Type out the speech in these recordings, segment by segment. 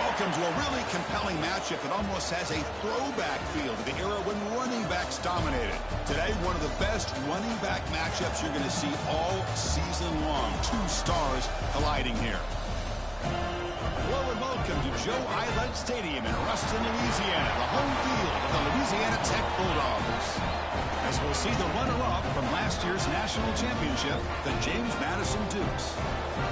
Welcome to a really compelling matchup that almost has a throwback feel to the era when running backs dominated. Today, one of the best running back matchups you're going to see all season long. Two stars colliding here. Hello and welcome to Joe Eilert Stadium in Ruston, Louisiana, the home field of the Louisiana Tech Bulldogs. As we'll see the runner-up from last year's national championship, the James Madison Dukes,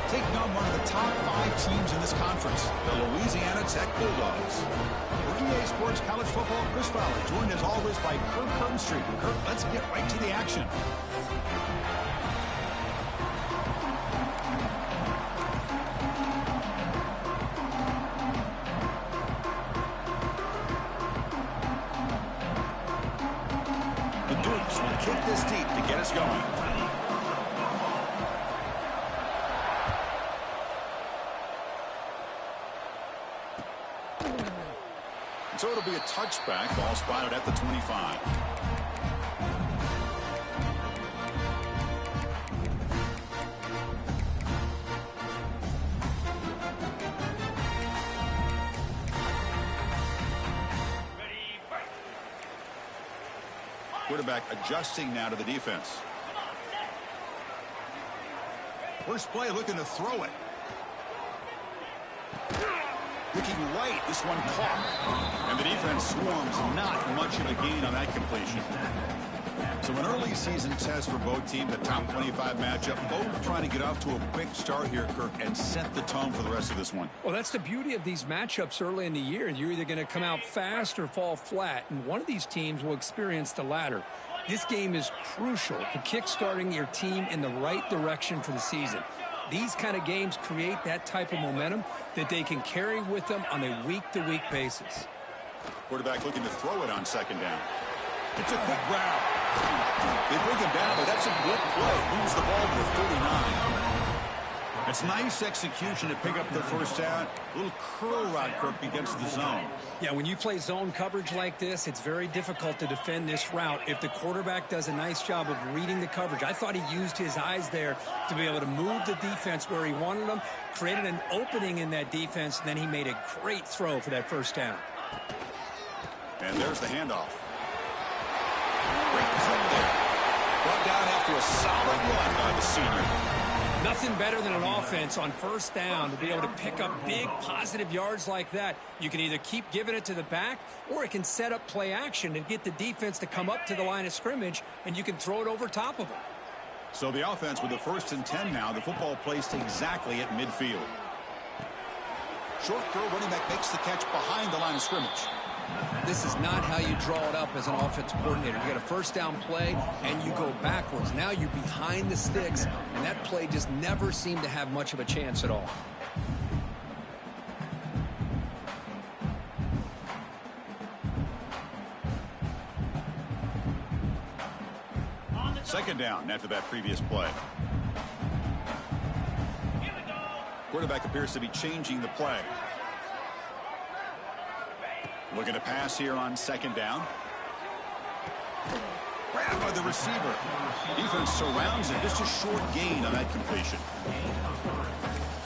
taking on one of the top 5 teams in this conference, the Louisiana Tech Bulldogs. For EA Sports College Football, Chris Fowler, joined as always by Kirk Street. Kirk, let's get right to the action. The Dukes will kick this deep to get us going. So it'll be a touchback, ball spotted at the 25. Quarterback adjusting now to the defense. First play looking to throw it. Looking right, this one caught. And the defense swarms, not much of a gain on that completion. So an early season test for both teams, a top 25 matchup. Both trying to get off to a quick start here, Kirk, and set the tone for the rest of this one. Well, that's the beauty of these matchups early in the year. You're either going to come out fast or fall flat, and one of these teams will experience the latter. This game is crucial to kick-starting your team in the right direction for the season. These kind of games create that type of momentum that they can carry with them on a week-to-week basis. Quarterback looking to throw it on second down. It's a quick route. They bring him down, but that's a good play. Moves the ball to 39. It's nice execution to pick up the first down. A little curl route, Kirk, against the zone. Yeah, when you play zone coverage like this, it's very difficult to defend this route if the quarterback does a nice job of reading the coverage. I thought he used his eyes there to be able to move the defense where he wanted them, created an opening in that defense, and then he made a great throw for that first down. And there's the handoff. Great play there. Brought down after a solid run by the senior. Nothing better than an offense on first down to be able to pick up big positive yards like that. You can either keep giving it to the back, or it can set up play action and get the defense to come up to the line of scrimmage, and you can throw it over top of them. So the offense with the 1st and 10 now. The football placed exactly at midfield. Short throw, running back makes the catch behind the line of scrimmage. This is not how you draw it up as an offensive coordinator. You get a first down play, and you go backwards. Now you're behind the sticks, and that play just never seemed to have much of a chance at all. Second down after that previous play. Quarterback appears to be changing the play. Looking to pass here on second down. Grabbed by the receiver. Defense surrounds him. Just a short gain on that completion.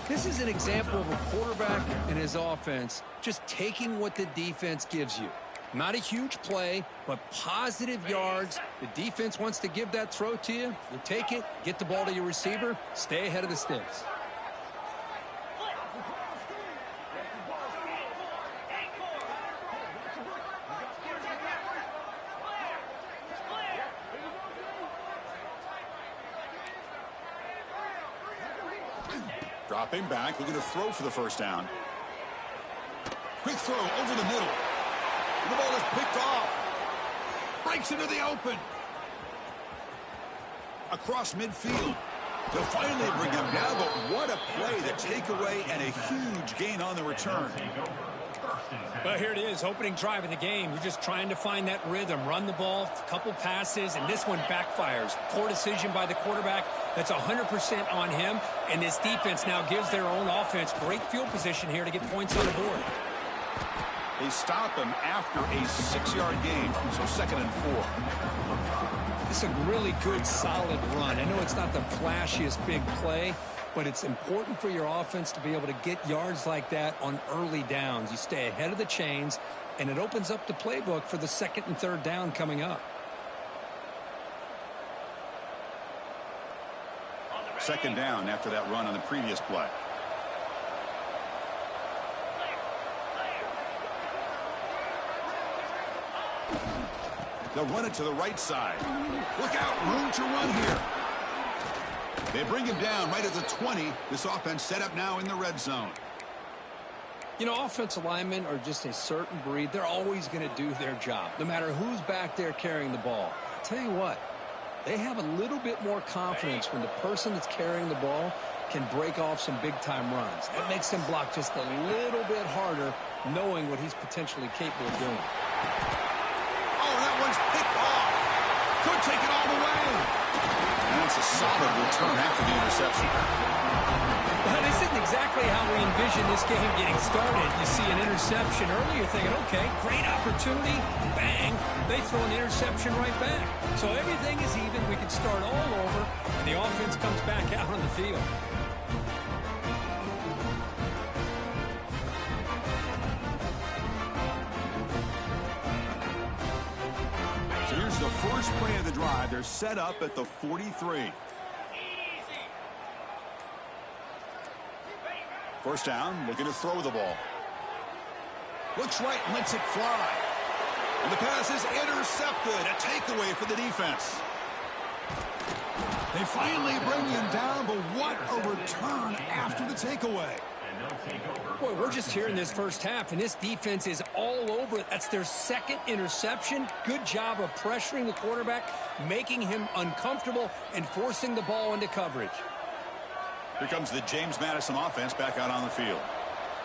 This is an example of a quarterback and his offense just taking what the defense gives you. Not a huge play, but positive yards. The defense wants to give that throw to you. You take it, get the ball to your receiver, stay ahead of the sticks. Dropping back, looking to throw for the first down. Quick throw over the middle. The ball is picked off. Breaks into the open. Across midfield. They'll finally bring him down, but what a play. The takeaway and a huge gain on the return. Well, here it is, opening drive of the game. You're just trying to find that rhythm, run the ball, a couple passes, and this one backfires. Poor decision by the quarterback. That's 100% on him, and this defense now gives their own offense great field position here to get points on the board. They stop him after a 6-yard gain, so 2nd and 4. This is a really good, solid run. I know it's not the flashiest big play, But it's important for your offense to be able to get yards like that on early downs. You stay ahead of the chains, and it opens up the playbook for the second and third down coming up. Second down after that run on the previous play. They'll run it to the right side. Look out, room to run here. They bring him down right at the 20. This offense set up now in the red zone. You know, offensive linemen are just a certain breed. They're always going to do their job, no matter who's back there carrying the ball. I'll tell you what, they have a little bit more confidence when the person that's carrying the ball can break off some big-time runs. That makes them block just a little bit harder, knowing what he's potentially capable of doing. Oh, that one's picked off. Could take it all the way. And that's a solid return after the interception. Well, this isn't exactly how we envision this game getting started. You see an interception early, you're thinking, okay, great opportunity, bang, they throw an interception right back. So everything is even, we can start all over, and the offense comes back out on the field. So here's the first play of the drive. They're set up at the 43. First down, looking to throw the ball. Looks right, lets it fly. And the pass is intercepted. A takeaway for the defense. They finally bring him down, but what a return after the takeaway. Boy, we're just here in this first half, and this defense is all over it. That's their second interception. Good job of pressuring the quarterback, making him uncomfortable, and forcing the ball into coverage. Here comes the James Madison offense back out on the field.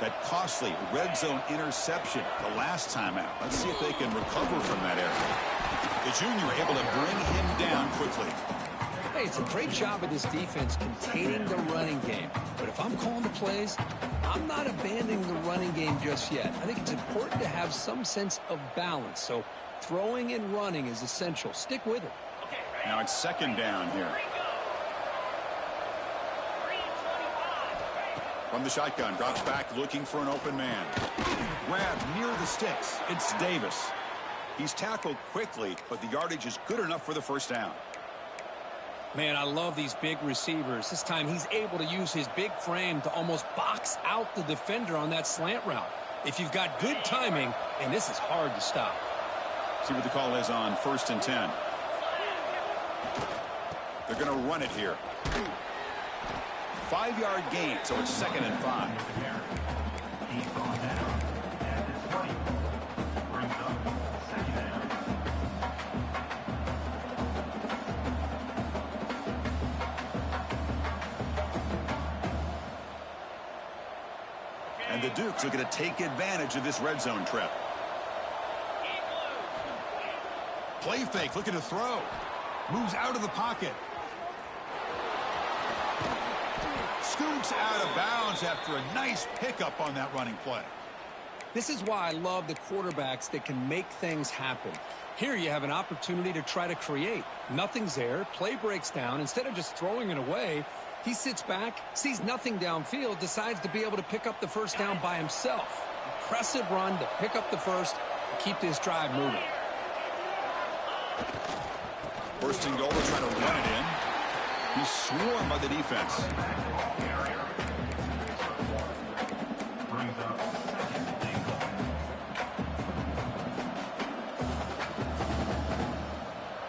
That costly red zone interception the last time out. Let's see if they can recover from that error. The junior able to bring him down quickly. Hey, it's a great job of this defense containing the running game. But if I'm calling the plays, I'm not abandoning the running game just yet. I think it's important to have some sense of balance. So throwing and running is essential. Stick with it. Now it's second down here. From the shotgun, drops back looking for an open man. Grab near the sticks. It's Davis. He's tackled quickly, but the yardage is good enough for the first down. Man, I love these big receivers. This time he's able to use his big frame to almost box out the defender on that slant route. If you've got good timing, and this is hard to stop. See what the call is on 1st and 10. They're going to run it here. 5-yard gain, so it's 2nd and 5. And the Dukes are going to take advantage of this red zone trap. Play fake, looking to throw. Moves out of the pocket. Scoots out of bounds after a nice pickup on that running play. This is why I love the quarterbacks that can make things happen. Here you have an opportunity to try to create. Nothing's there. Play breaks down. Instead of just throwing it away, he sits back, sees nothing downfield, decides to be able to pick up the first down by himself. Impressive run to pick up the first and keep this drive moving. First and goal to try to run it in. He's swarmed by the defense.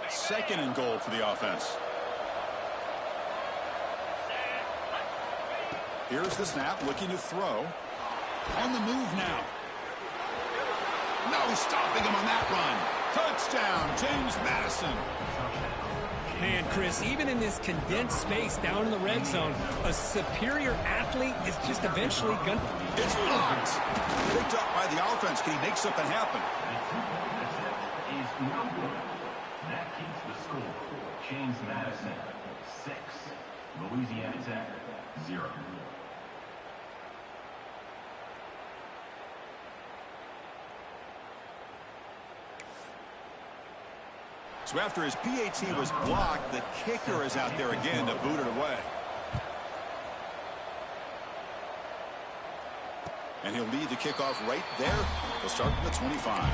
Second and goal for the offense. Here's the snap, looking to throw. On the move now. No stopping him on that run. Touchdown, James Madison. Man, Chris, even in this condensed space down in the red zone, a superior athlete is just eventually going to... It's blocked. Picked up by the offense. Can he make something happen? That keeps the score. James Madison, 6. Louisiana Tech, 0. So after his PAT was blocked, the kicker is out there again to boot it away. And he'll lead the kickoff right there. He'll start from the 25.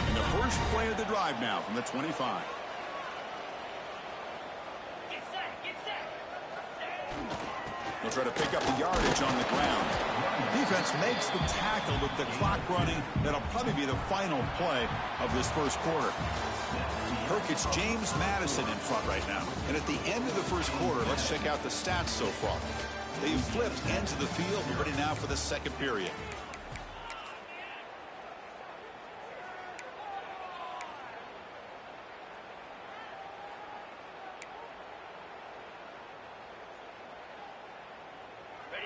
And the first play of the drive now from the 25. They'll try to pick up the yardage on the ground. Defense makes the tackle with the clock running. That'll probably be the final play of this first quarter. Kirk, it's James Madison in front right now. And at the end of the first quarter, let's check out the stats so far. They've flipped ends of the field, ready now for the second period.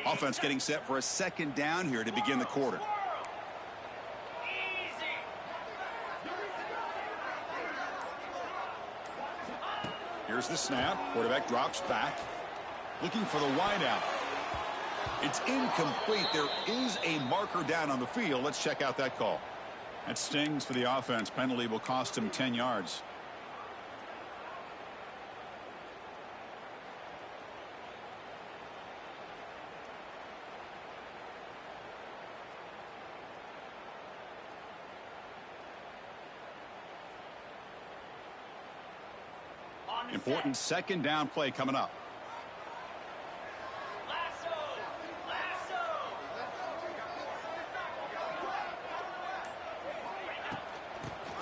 Offense getting set for a second down here to begin the quarter. Here's the snap. Quarterback drops back. Looking for the wideout. It's incomplete. There is a marker down on the field. Let's check out that call. That stings for the offense. Penalty will cost him 10 yards. Important second down play coming up.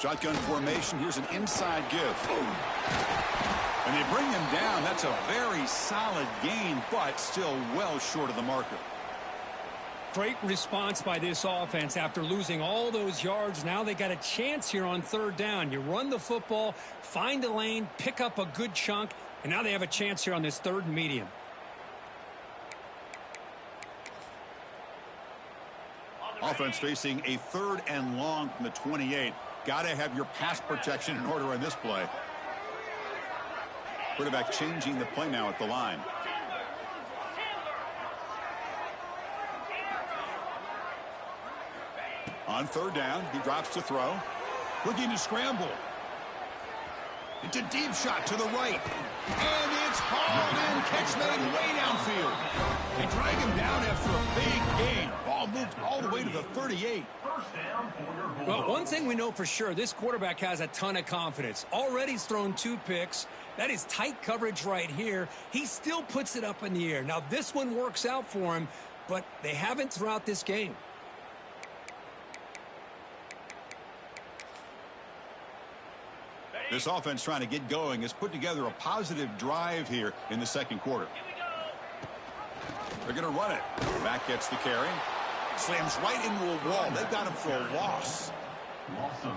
Shotgun formation. Here's an inside give. And they bring him down. That's a very solid gain, but still well short of the marker. Great response by this offense after losing all those yards. Now they got a chance here on third down. You run the football, find a lane, pick up a good chunk, and now they have a chance here on this third and medium. Offense facing a third and long from the 28. Got to have your pass protection in order on this play. Quarterback changing the play now at the line. On third down, he drops to throw. Looking to scramble. It's a deep shot to the right. And it's hauled in. Catch made way downfield. They drag him down after a big gain. Ball moved all the way to the 38. Well, one thing we know for sure, this quarterback has a ton of confidence. Already he's thrown 2 picks. That is tight coverage right here. He still puts it up in the air. Now, this one works out for him, but they haven't throughout this game. This offense trying to get going has put together a positive drive here in the second quarter. They're going to run it. Back gets the carry. Slams right into a wall. They've got him for a loss.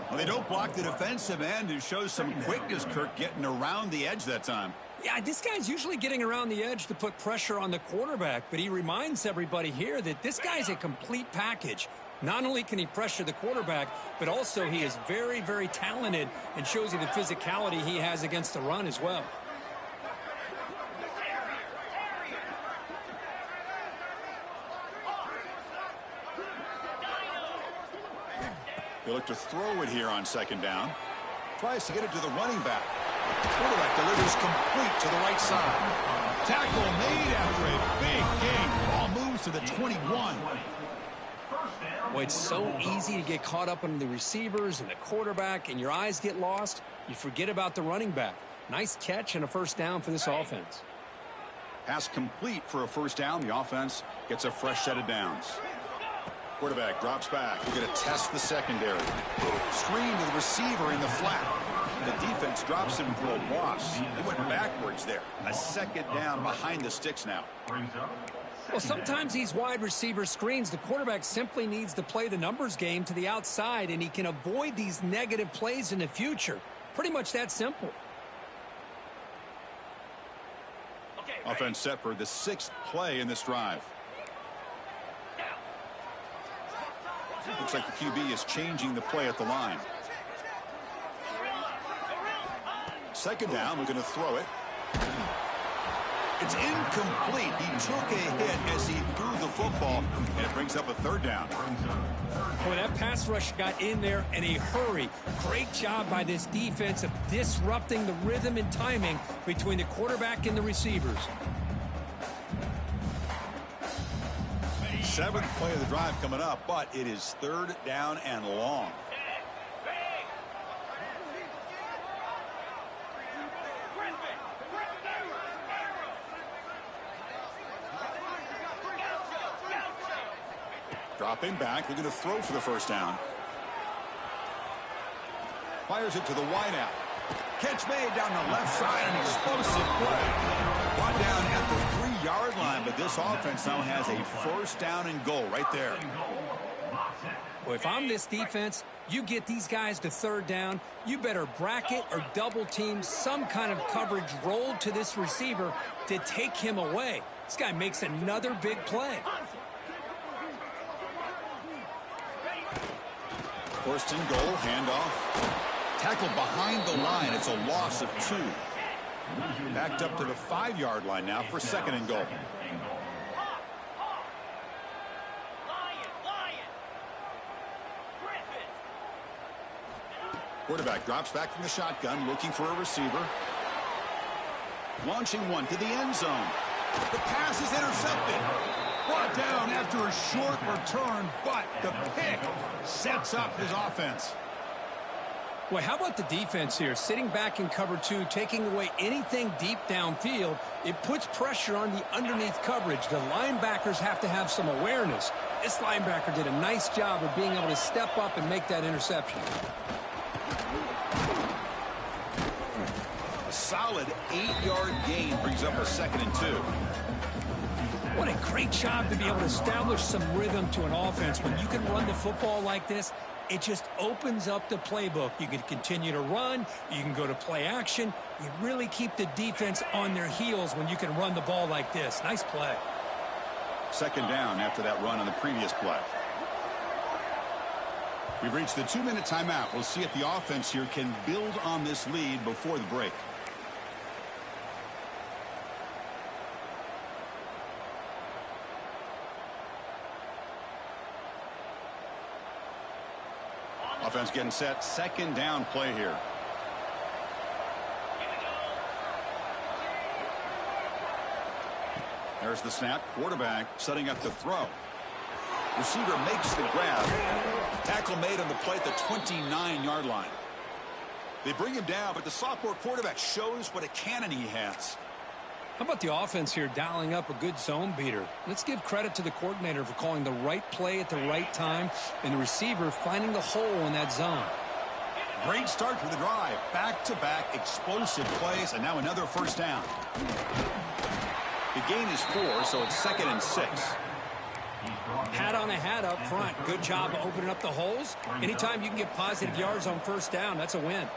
Well, they don't block the defensive end. It shows some quickness, Kirk, getting around the edge that time. Yeah, this guy's usually getting around the edge to put pressure on the quarterback, but he reminds everybody here that this guy's a complete package. Not only can he pressure the quarterback, but also he is very, very talented and shows you the physicality he has against the run as well. They look to throw it here on second down. Tries to get it to the running back. Quarterback delivers complete to the right side. Tackle made after a big gain. Ball moves to the 21. Well, it's so easy to get caught up in the receivers and the quarterback, and your eyes get lost. You forget about the running back. Nice catch and a first down for this offense. Pass complete for a first down. The offense gets a fresh set of downs. Quarterback drops back. We're going to test the secondary. Screen to the receiver in the flat. The defense drops him for a loss. He went backwards there. A second down behind the sticks now. Well, sometimes these wide receiver screens, the quarterback simply needs to play the numbers game to the outside, and he can avoid these negative plays in the future. Pretty much that simple. Offense set for the 6th play in this drive. Looks like the QB is changing the play at the line. Second down, we're going to throw it. It's incomplete. He took a hit as he threw the football, and it brings up a third down. Boy, that pass rush got in there in a hurry. Great job by this defense of disrupting the rhythm and timing between the quarterback and the receivers. Seventh play of the drive coming up, but it is third down and long. Dropping back, looking to throw for the first down. Fires it to the wideout. Catch made down the left side, an explosive play. Brought down at the 3-yard line, but this offense now has a first down and goal right there. Well, if I'm this defense, you get these guys to third down, you better bracket or double team some kind of coverage rolled to this receiver to take him away. This guy makes another big play. First and goal, handoff. Tackled behind the line. It's a loss of 2. Backed up to the 5-yard line now for second and goal. Quarterback drops back from the shotgun, looking for a receiver. Launching one to the end zone. The pass is intercepted. Brought down after a short return, but the pick sets up his offense. Well, how about the defense here? Sitting back in cover 2, taking away anything deep downfield. It puts pressure on the underneath coverage. The linebackers have to have some awareness. This linebacker did a nice job of being able to step up and make that interception. A solid 8-yard gain brings up a second and 2. What a great job to be able to establish some rhythm to an offense. When you can run the football like this, it just opens up the playbook. You can continue to run. You can go to play action. You really keep the defense on their heels when you can run the ball like this. Nice play. Second down after that run on the previous play. We've reached the 2-minute timeout. We'll see if the offense here can build on this lead before the break. Offense getting set. Second down play here. There's the snap. Quarterback setting up the throw. Receiver makes the grab. Tackle made on the play at the 29-yard line. They bring him down, but the sophomore quarterback shows what a cannon he has. How about the offense here dialing up a good zone beater? Let's give credit to the coordinator for calling the right play at the right time and the receiver finding the hole in that zone. Great start for the drive. Back-to-back explosive plays, and now another first down. The gain is 4, so it's second and 6. Hat on a hat up front. Good job of opening up the holes. Anytime you can get positive yards on first down, that's a win.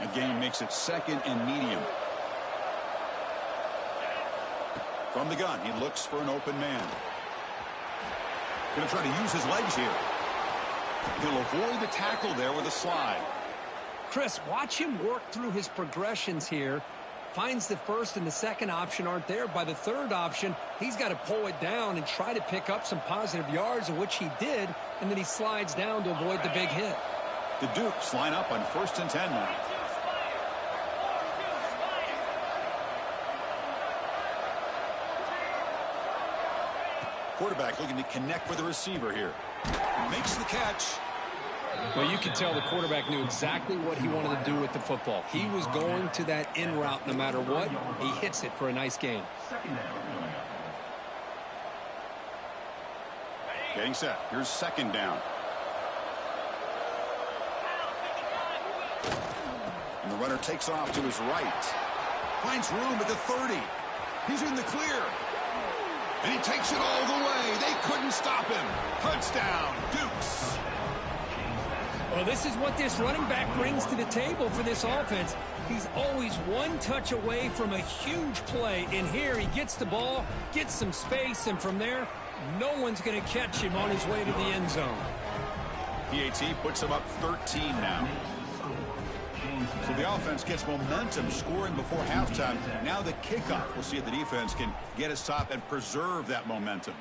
The gain makes it second and medium. From the gun, he looks for an open man. Going to try to use his legs here. He'll avoid the tackle there with a slide. Chris, watch him work through his progressions here. Finds the first and the second option aren't there. By the third option, he's got to pull it down and try to pick up some positive yards, of which he did, and then he slides down to avoid the big hit. The Dukes line up on 1st and 10 now. Quarterback looking to connect with the receiver here. Makes the catch. Well, you could tell the quarterback knew exactly what he wanted to do with the football. He was going to that in route no matter what. He hits it for a nice gain. Getting set. Here's second down. And the runner takes off to his right. Finds room at the 30. He's in the clear. And he takes it all the way. They couldn't stop him. Touchdown, Dukes. Well, this is what this running back brings to the table for this offense. He's always one touch away from a huge play. And here he gets the ball, gets some space, and from there, no one's going to catch him on his way to the end zone. PAT puts him up 13 now. So the offense gets momentum, scoring before halftime. Now the kickoff. We'll see if the defense can get a stop and preserve that momentum.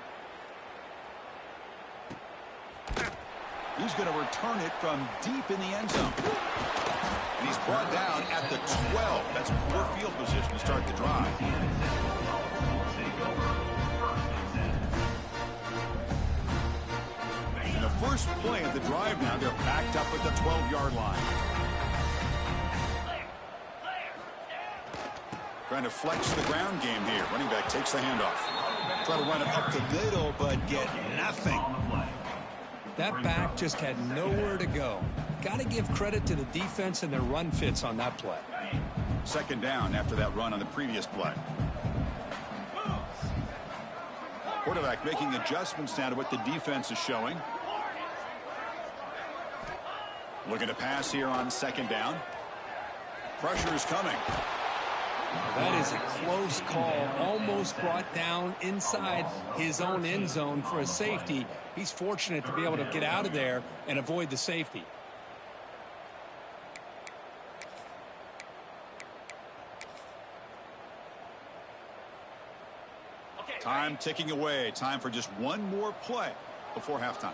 He's going to return it from deep in the end zone. And he's brought down at the 12. That's poor field position to start the drive. In the first play of the drive now, they're backed up at the 12-yard line. Trying to flex the ground game here. Running back takes the handoff. Try to run it up the middle, but get nothing. That back just had nowhere to go. Got to give credit to the defense and their run fits on that play. Second down after that run on the previous play. Quarterback making adjustments now to what the defense is showing. Looking to pass here on second down. Pressure is coming. That is a close call, almost brought down inside his own end zone for a safety. He's fortunate to be able to get out of there and avoid the safety. Time ticking away. Time for just one more play before halftime.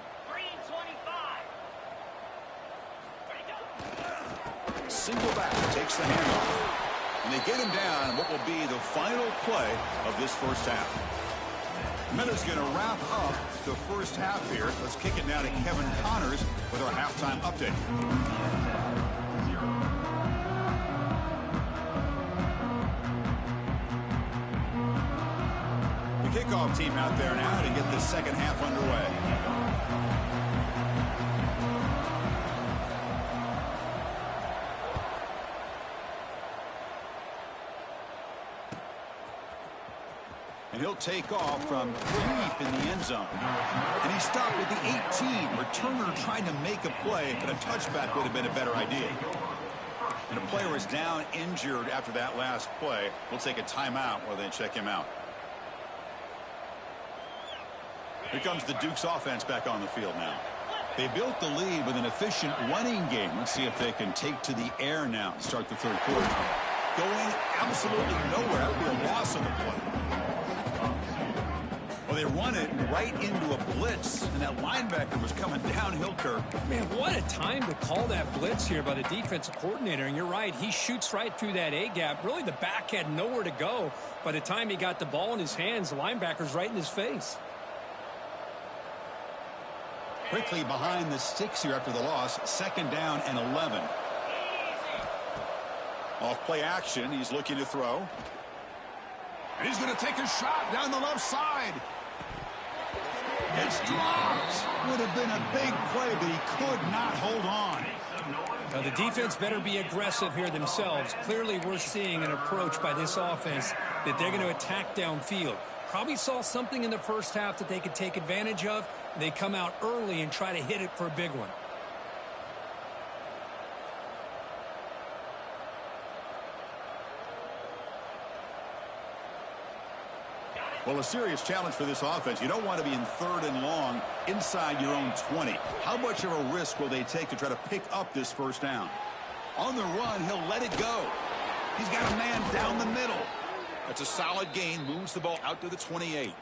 Single back takes the handoff. And they get him down what will be the final play of this first half. Miller's going to wrap up the first half here. Let's kick it now to Kevin Connors with our halftime update. The kickoff team out there now to get the second half underway. And he'll take off from deep in the end zone. And he stopped at the 18. Returner trying to make a play, but a touchback would have been a better idea. And a player is down injured after that last play. We'll take a timeout while they check him out. Here comes the Duke's offense back on the field now. They built the lead with an efficient running game. Let's see if they can take to the air now and start the third quarter. Going absolutely nowhere. That would be a loss of the play. Well, they run it right into a blitz, and that linebacker was coming downhill curve. Man, what a time to call that blitz here by the defensive coordinator. And you're right, he shoots right through that A-gap. Really, the back had nowhere to go. By the time he got the ball in his hands, the linebacker's right in his face. Quickly behind the sticks here after the loss. Second down and 11. Off play action. He's looking to throw. And he's going to take a shot down the left side. It's dropped. Would have been a big play, but he could not hold on. Now, the defense better be aggressive here themselves. Clearly, we're seeing an approach by this offense that they're going to attack downfield. Probably saw something in the first half that they could take advantage of. They come out early and try to hit it for a big one. Well, a serious challenge for this offense. You don't want to be in third and long inside your own 20. How much of a risk will they take to try to pick up this first down? On the run, he'll let it go. He's got a man down the middle. That's a solid gain. Moves the ball out to the 28.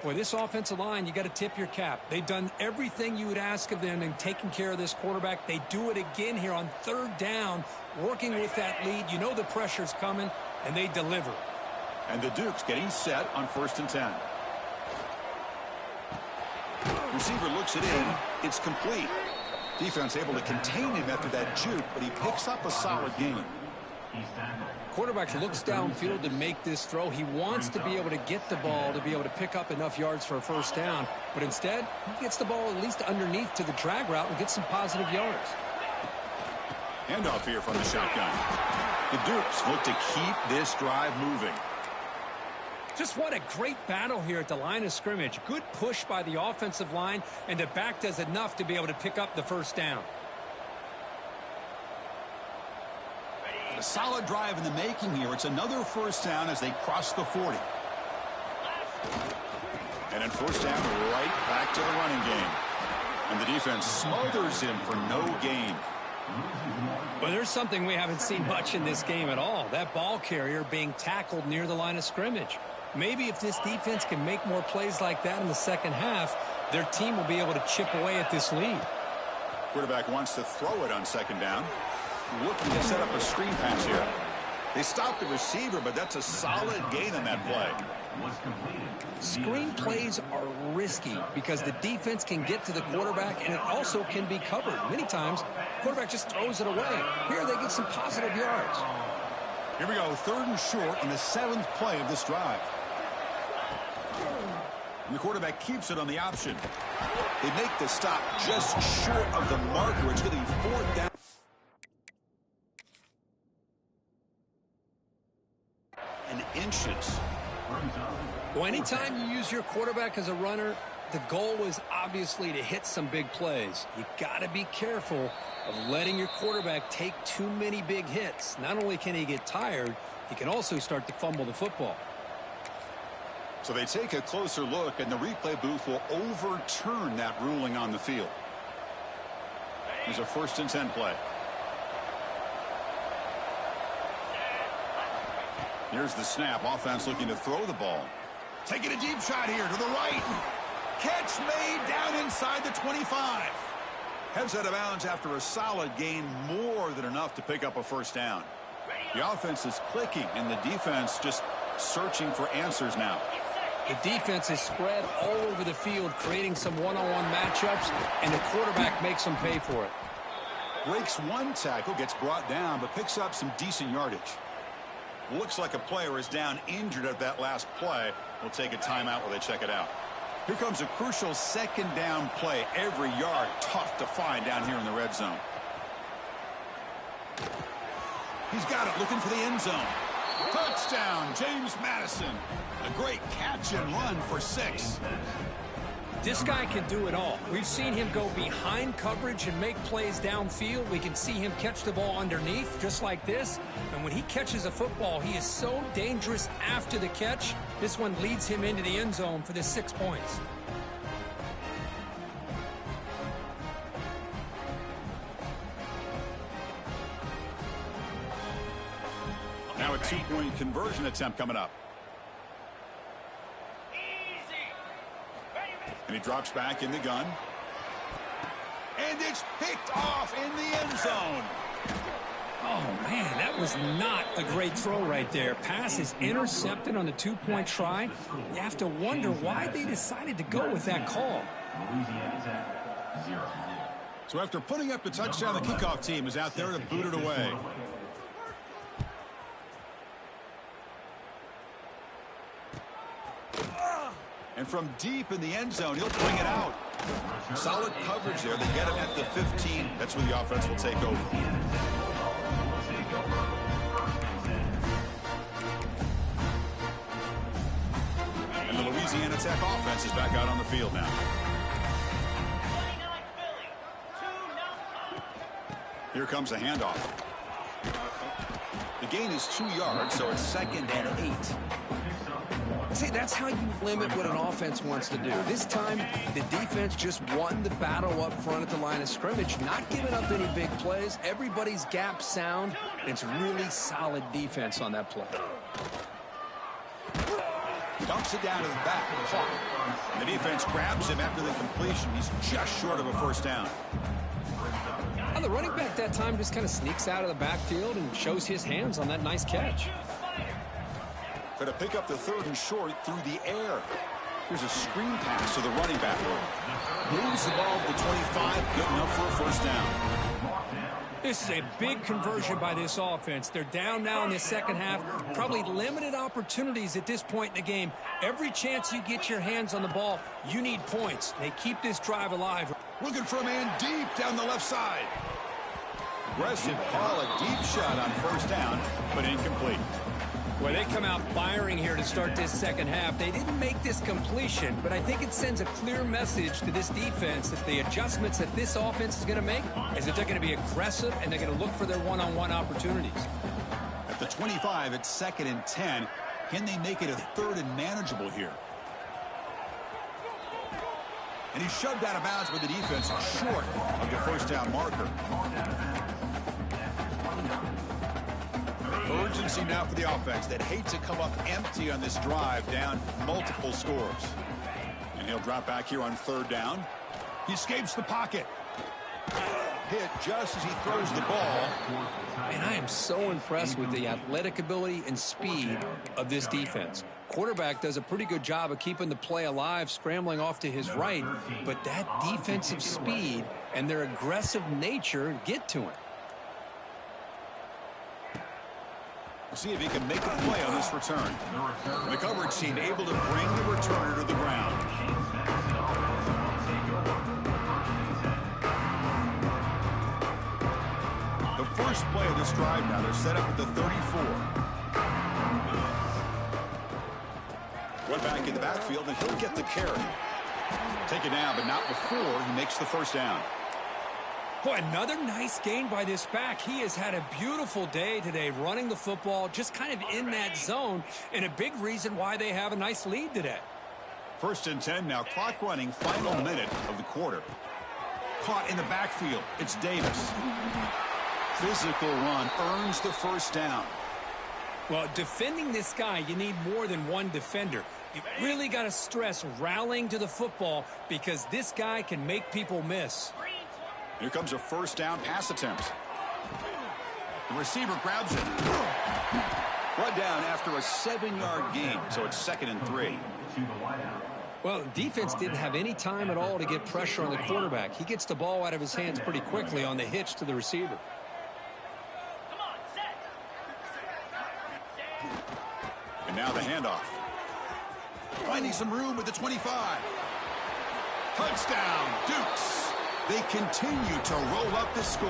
Boy, this offensive line, you got to tip your cap. They've done everything you would ask of them in taking care of this quarterback. They do it again here on third down, working with that lead. You know the pressure's coming, and they deliver. And the Dukes getting set on 1st and 10. Receiver looks it in. It's complete. Defense able to contain him after that juke, but he picks up a solid gain. Quarterback looks downfield to make this throw. He wants to be able to get the ball to be able to pick up enough yards for a first down. But instead, he gets the ball at least underneath to the drag route and gets some positive yards. Handoff here from the shotgun. The Dukes look to keep this drive moving. Just what a great battle here at the line of scrimmage. Good push by the offensive line, and the back does enough to be able to pick up the first down. A solid drive in the making here. It's another first down as they cross the 40. And then first down right back to the running game. And the defense smothers him for no gain. Well, there's something we haven't seen much in this game at all. That ball carrier being tackled near the line of scrimmage. Maybe if this defense can make more plays like that in the second half, their team will be able to chip away at this lead. Quarterback wants to throw it on second down. Looking to set up a screen pass here. They stopped the receiver, but that's a solid gain on that play. Screen plays are risky because the defense can get to the quarterback, and it also can be covered. Many times, quarterback just throws it away. Here they get some positive yards. Here we go, 3rd and short on the 7th play of this drive. And the quarterback keeps it on the option. They make the stop just short of the marker. It's going to be 4th down. And inches. Well, anytime you use your quarterback as a runner, the goal is obviously to hit some big plays. You got to be careful of letting your quarterback take too many big hits. Not only can he get tired, he can also start to fumble the football. So they take a closer look, and the replay booth will overturn that ruling on the field. Here's a 1st and 10 play. Here's the snap. Offense looking to throw the ball. Taking a deep shot here to the right. Catch made down inside the 25. Heads out of bounds after a solid gain, more than enough to pick up a 1st down. The offense is clicking, and the defense just searching for answers now. The defense is spread all over the field, creating some one-on-one matchups, and the quarterback makes them pay for it. Breaks one tackle, gets brought down, but picks up some decent yardage. Looks like a player is down injured at that last play. We'll take a timeout while they check it out. Here comes a crucial 2nd down play. Every yard tough to find down here in the red zone. He's got it, looking for the end zone. Touchdown, James Madison. A great catch and run for 6. This guy can do it all. We've seen him go behind coverage and make plays downfield. We can see him catch the ball underneath, just like this. And when he catches a football, he is so dangerous after the catch. This one leads him into the end zone for the 6 points. Now a 2-point conversion attempt coming up. And he drops back in the gun. And it's picked off in the end zone. Oh, man, that was not a great throw right there. Pass is intercepted on the 2-point try. You have to wonder why they decided to go with that call. So after putting up the touchdown, the kickoff team is out there to boot it away. And from deep in the end zone, he'll bring it out. Solid coverage there. They get him at the 15. That's where the offense will take over. And the Louisiana Tech offense is back out on the field now. Here comes a handoff. The gain is 2 yards, so it's 2nd and 8. See, that's how you limit what an offense wants to do. This time, the defense just won the battle up front at the line of scrimmage, not giving up any big plays. Everybody's gap sound. It's really solid defense on that play. Dumps it down to the back. And the defense grabs him after the completion. He's just short of a 1st down. The running back that time just kind of sneaks out of the backfield and shows his hands on that nice catch. Going to pick up the 3rd and short through the air. Here's a screen pass to the running back. Moves the ball to the 25. Good enough for a 1st down. This is a big conversion by this offense. They're down now in the second half. Probably limited opportunities at this point in the game. Every chance you get your hands on the ball, you need points. They keep this drive alive. Looking for a man deep down the left side. Aggressive call, a deep shot on 1st down, but incomplete. Well, they come out firing here to start this second half. They didn't make this completion, but I think it sends a clear message to this defense that the adjustments that this offense is going to make is that they're going to be aggressive and they're going to look for their one-on-one opportunities. At the 25, it's 2nd and 10. Can they make it a 3rd and manageable here? And he's shoved out of bounds with the defense short of the 1st down marker. Urgency now for the offense. They'd hate to come up empty on this drive, down multiple scores. And he'll drop back here on 3rd down. He escapes the pocket. Hit just as he throws the ball. And I am so impressed with the athletic ability and speed of this defense. Quarterback does a pretty good job of keeping the play alive, scrambling off to his right, but that defensive speed and their aggressive nature get to him. We'll see if he can make a play on this return. The coverage team able to bring the returner to the ground. The first play of this drive now, they're set up at the 34. One back in the backfield, and he'll get the carry. Take it down, but not before he makes the first down. Boy, another nice gain by this back. He has had a beautiful day today running the football, just kind of in that zone, and a big reason why they have a nice lead today. 1st and 10 now, clock running, final minute of the quarter. Caught in the backfield, it's Davis. Physical run, earns the first down. Well, defending this guy, you need more than one defender. You really got to stress rallying to the football because this guy can make people miss. Here comes a first down pass attempt. The receiver grabs it. Run down after a 7-yard gain, so it's 2nd and 3. Well, defense didn't have any time at all to get pressure on the quarterback. He gets the ball out of his hands pretty quickly on the hitch to the receiver. And now the handoff. Finding some room with the 25. Touchdown, Dukes. They continue to roll up the score.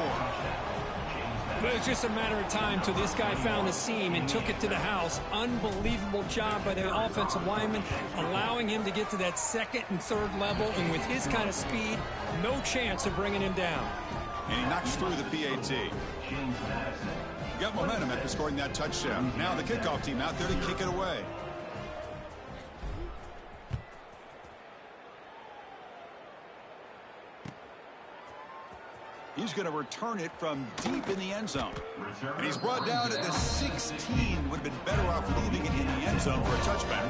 But it was just a matter of time till this guy found the seam and took it to the house. Unbelievable job by the offensive lineman, allowing him to get to that 2nd and 3rd level. And with his kind of speed, no chance of bringing him down. And he knocks through the PAT. Got momentum after scoring that touchdown. Now the kickoff team out there to kick it away. He's going to return it from deep in the end zone. And he's brought down at the 16. Would have been better off leaving it in the end zone for a touchback.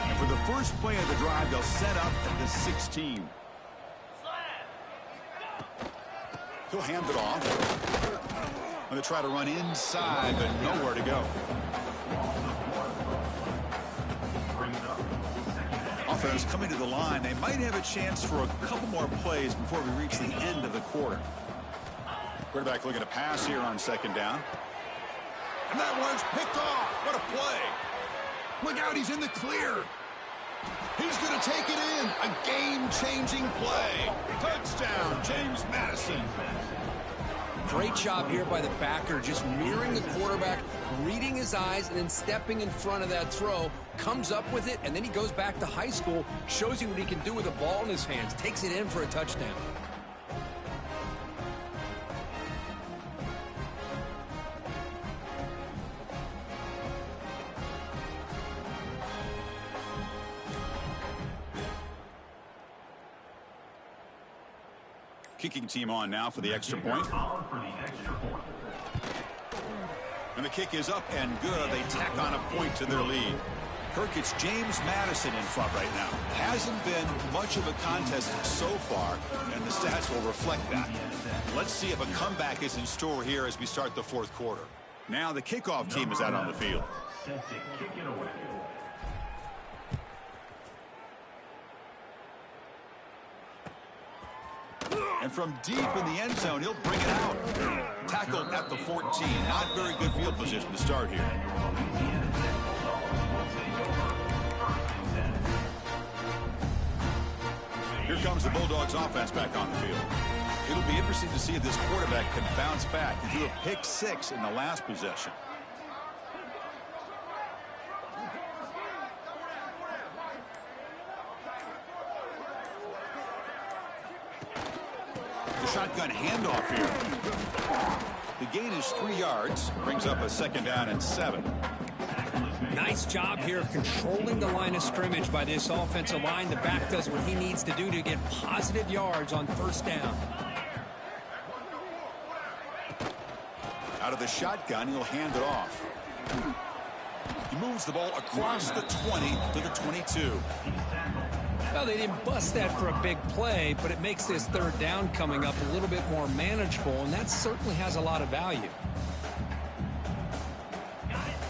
And for the first play of the drive, they'll set up at the 16. He'll hand it off. Going to try to run inside, but nowhere to go. Offense coming to the line. They might have a chance for a couple more plays before we reach the end of the quarter. Quarterback looking to pass here on 2nd down. And that one's picked off. What a play. Look out, he's in the clear. He's going to take it in. A game-changing play. Touchdown, James Madison. Great job here by the backer, just mirroring the quarterback, reading his eyes, and then stepping in front of that throw, comes up with it, and then he goes back to high school, shows you what he can do with the ball in his hands, takes it in for a touchdown. Kicking team on now for the extra point. And the kick is up and good. They tack on a point to their lead. Kirk, it's James Madison in front right now. Hasn't been much of a contest so far, and the stats will reflect that. Let's see if a comeback is in store here as we start the 4th quarter. Now the kickoff team is out on the field. Set to kick it away. And from deep in the end zone, he'll bring it out. Tackled at the 14. Not very good field position to start here. Here comes the Bulldogs offense back on the field. It'll be interesting to see if this quarterback can bounce back. He threw a pick 6 in the last possession. Shotgun handoff here. The gain is 3 yards. Brings up a 2nd down and 7. Nice job here of controlling the line of scrimmage by this offensive line. The back does what he needs to do to get positive yards on first down. Out of the shotgun, he'll hand it off. He moves the ball across the 20 to the 22. Well, they didn't bust that for a big play, but it makes this third down coming up a little bit more manageable, and that certainly has a lot of value.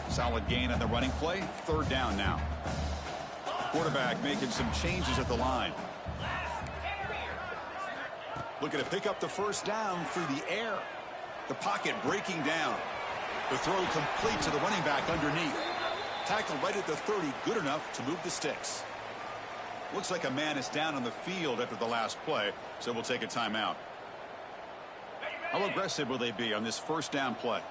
Solid gain on the running play. Third down now. Quarterback making some changes at the line. Looking to pick up the first down through the air. The pocket breaking down. The throw complete to the running back underneath. Tackle right at the 30, good enough to move the sticks. Looks like a man is down on the field after the last play, so we'll take a timeout. How aggressive will they be on this first down play?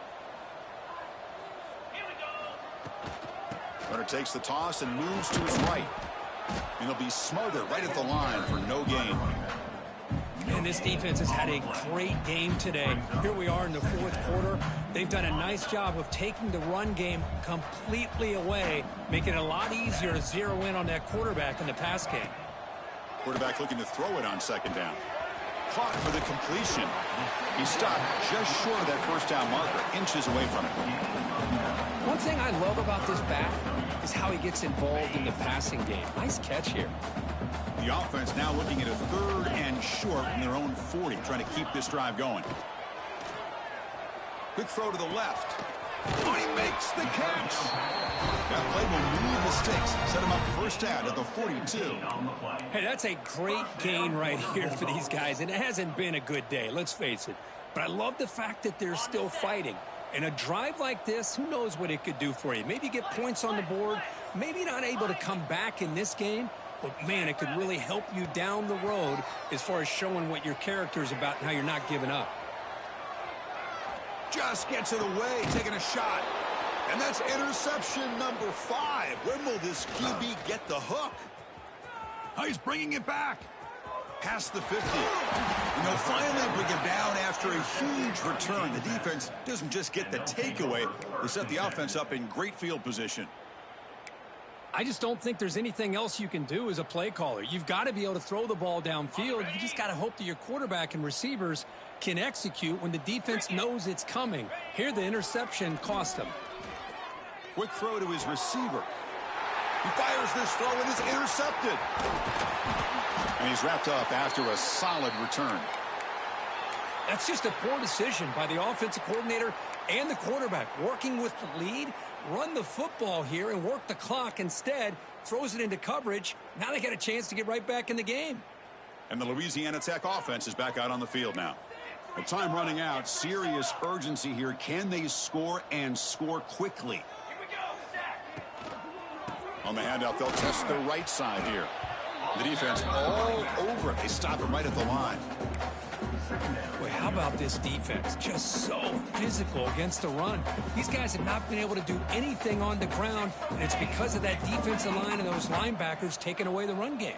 Runner takes the toss and moves to his right. And he'll be smothered right at the line for no gain. And this defense has had a great game today. Here we are in the fourth quarter. They've done a nice job of taking the run game completely away, making it a lot easier to zero in on that quarterback in the pass game. Quarterback looking to throw it on second down. Caught for the completion. He stopped just short of that first down marker, inches away from it. One thing I love about this back is how he gets involved in the passing game. Nice catch here. The offense now looking at a third and short from their own 40, trying to keep this drive going. Quick throw to the left. Oh, he makes the catch. That play will move the sticks, set him up first down at the 42. Hey, that's a great gain right here for these guys, and it hasn't been a good day, let's face it. But I love the fact that they're still fighting. And a drive like this, who knows what it could do for you. Maybe get points on the board, maybe not able to come back in this game, but, man, it could really help you down the road as far as showing what your character is about and how you're not giving up. Just gets it away, taking a shot. And that's interception number 5. When will this QB get the hook? Oh, he's bringing it back. Past the 50. And they'll finally bring him down after a huge return. The defense doesn't just get the takeaway. They set the offense up in great field position. I just don't think there's anything else you can do as a play caller. You've got to be able to throw the ball downfield. You just got to hope that your quarterback and receivers can execute when the defense knows it's coming. Here, the interception cost him. Quick throw to his receiver. He fires this throw and is intercepted. And he's wrapped up after a solid return. That's just a poor decision by the offensive coordinator and the quarterback. Working with the lead, run the football here and work the clock. Instead, throws it into coverage. Now they got a chance to get right back in the game. And the Louisiana Tech offense is back out on the field now. The time running out, serious urgency here. Can they score and score quickly? On the handout, they'll test the right side here. The defense all over it. They stop him right at the line. Boy, how about this defense? Just so physical against the run. These guys have not been able to do anything on the ground, and it's because of that defensive line and those linebackers taking away the run game.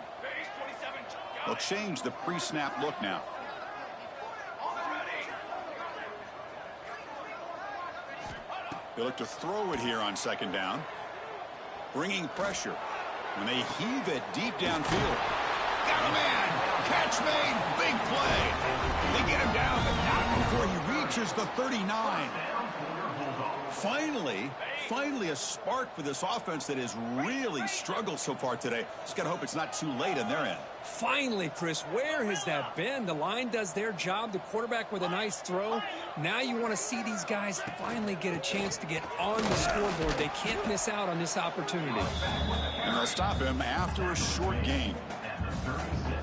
They'll change the pre-snap look now. They look to throw it here on second down. Bringing pressure. When they heave it deep downfield. Got a man. Catch made. Big play. They get him down, but not before he reaches the 39. Finally a spark for this offense that has really struggled so far today. Just got to hope it's not too late on their end. Finally, Chris, where has that been? The line does their job. The quarterback with a nice throw. Now you want to see these guys finally get a chance to get on the scoreboard. They can't miss out on this opportunity. And they'll stop him after a short gain.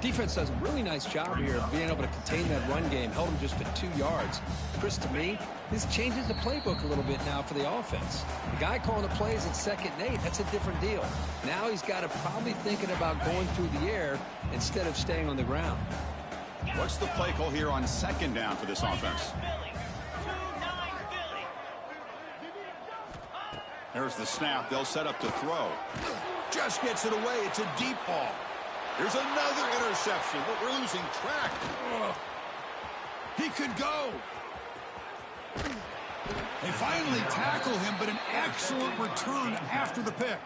Defense does a really nice job here of being able to contain that run game. Held him just to 2 yards. Chris, to me, this changes the playbook a little bit now for the offense. The guy calling the plays at 2nd and 8, that's a different deal. Now he's got to probably thinking about going through the air instead of staying on the ground. What's the play call here on second down for this offense? There's the snap. They'll set up to throw. Just gets it away. It's a deep ball. There's another interception, but we're losing track. He could go. They finally tackle him, but an excellent return after the pick.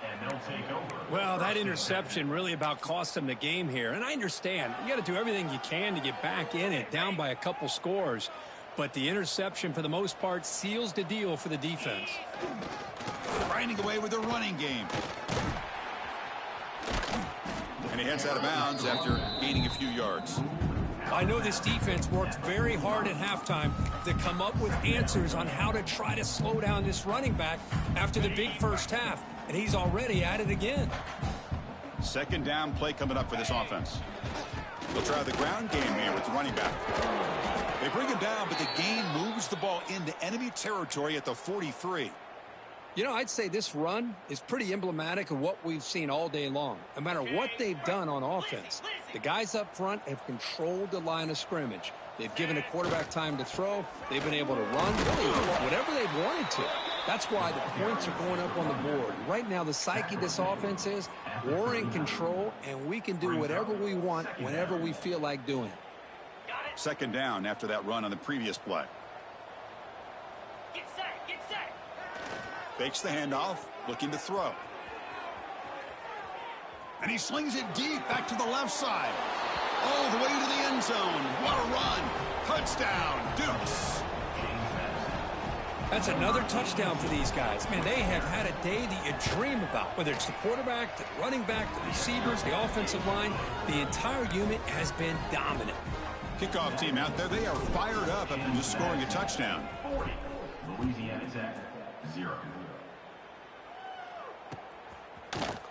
And they'll take over. Well, that interception really about cost them the game here. And I understand. You got to do everything you can to get back in it, down by a couple scores. But the interception, for the most part, seals the deal for the defense. Grinding away with the running game. And he heads out of bounds after gaining a few yards. I know this defense worked very hard at halftime to come up with answers on how to try to slow down this running back after the big first half. And he's already at it again. Second down play coming up for this offense. They'll try the ground game here with the running back. They bring him down, but the gain moves the ball into enemy territory at the 43. You know, I'd say this run is pretty emblematic of what we've seen all day long. No matter what they've done on offense, the guys up front have controlled the line of scrimmage. They've given the quarterback time to throw. They've been able to run, really, whatever they've wanted to. That's why the points are going up on the board. Right now, the psyche of this offense is we're in control, and we can do whatever we want whenever we feel like doing it. Second down after that run on the previous play. Get set, get set. Fakes the handoff, looking to throw. And he slings it deep back to the left side. All the way to the end zone. What a run. Touchdown, Dukes. That's another touchdown for these guys. Man, they have had a day that you dream about. Whether it's the quarterback, the running back, the receivers, the offensive line, the entire unit has been dominant. Kickoff team out there, they are fired up after just scoring a touchdown. 40. Louisiana Tech, 0.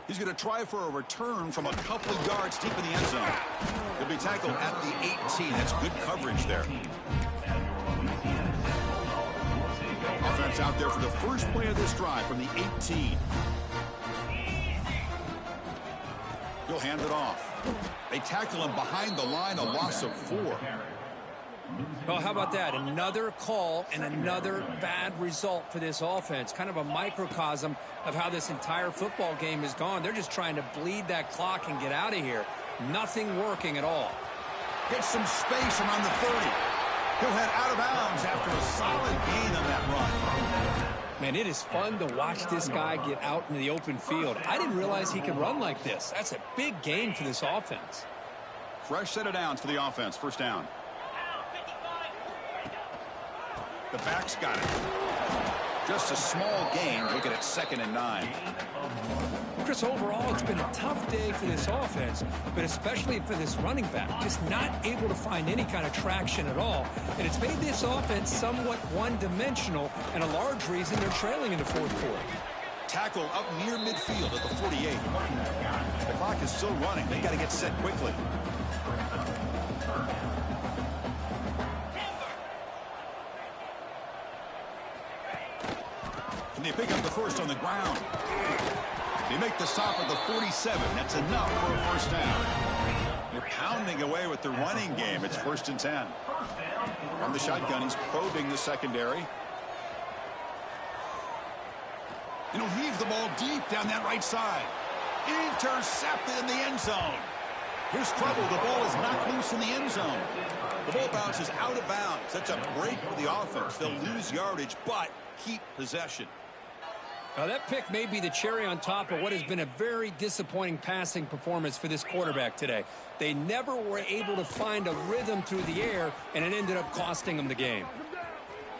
He's going to try for a return from a couple of yards deep in the end zone. He'll be tackled at the 18. That's good coverage there. Offense out there for the first play of this drive from the 18. He'll hand it off. They tackle him behind the line, a loss of 4. Well, how about that? Another call and another bad result for this offense. Kind of a microcosm of how this entire football game has gone. They're just trying to bleed that clock and get out of here. Nothing working at all. Gets some space around the 30. He'll head out of bounds after a solid gain on that run. Man, it is fun to watch this guy get out in the open field. I didn't realize he could run like this. That's a big gain for this offense. Fresh set of downs for the offense. First down. The back's got it. Just a small gain. Looking at 2nd and 9. Chris, overall, it's been a tough day for this offense, but especially for this running back. Just not able to find any kind of traction at all. And it's made this offense somewhat one-dimensional, and a large reason they're trailing in the fourth quarter. Tackle up near midfield at the 48. The clock is still running. They got to get set quickly. And they pick up the first on the ground. They make the stop at the 47. That's enough for a first down. They're pounding away with the running game. It's 1st and 10. From the shotgun, he's probing the secondary. And he'll heave the ball deep down that right side. Intercepted in the end zone. Here's trouble. The ball is knocked loose in the end zone. The ball bounces out of bounds. That's a break for the offense. They'll lose yardage, but keep possession. Now, that pick may be the cherry on top of what has been a very disappointing passing performance for this quarterback today. They never were able to find a rhythm through the air, and it ended up costing them the game.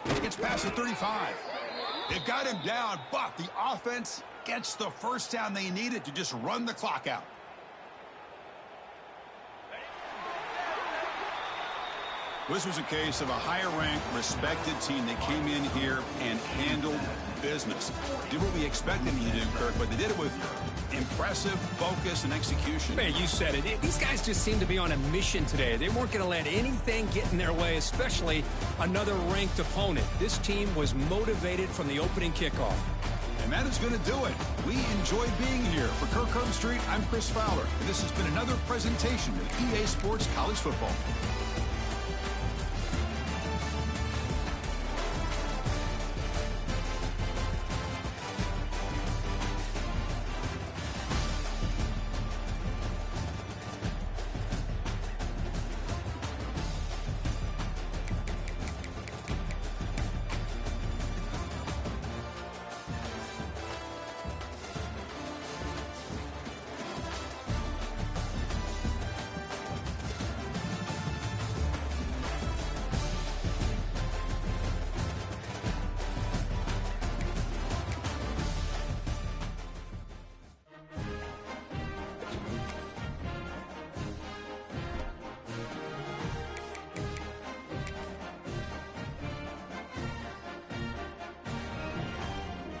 He gets past the 35. They've got him down, but the offense gets the first down they needed to just run the clock out. This was a case of a higher-ranked, respected team that came in here and handled business. Did what we expected them to do, Kirk, but they did it with impressive focus and execution. Man, you said it. These guys just seem to be on a mission today. They weren't going to let anything get in their way, especially another ranked opponent. This team was motivated from the opening kickoff. And that is going to do it. We enjoyed being here. For Kirk Street, I'm Chris Fowler, and this has been another presentation of EA Sports College Football.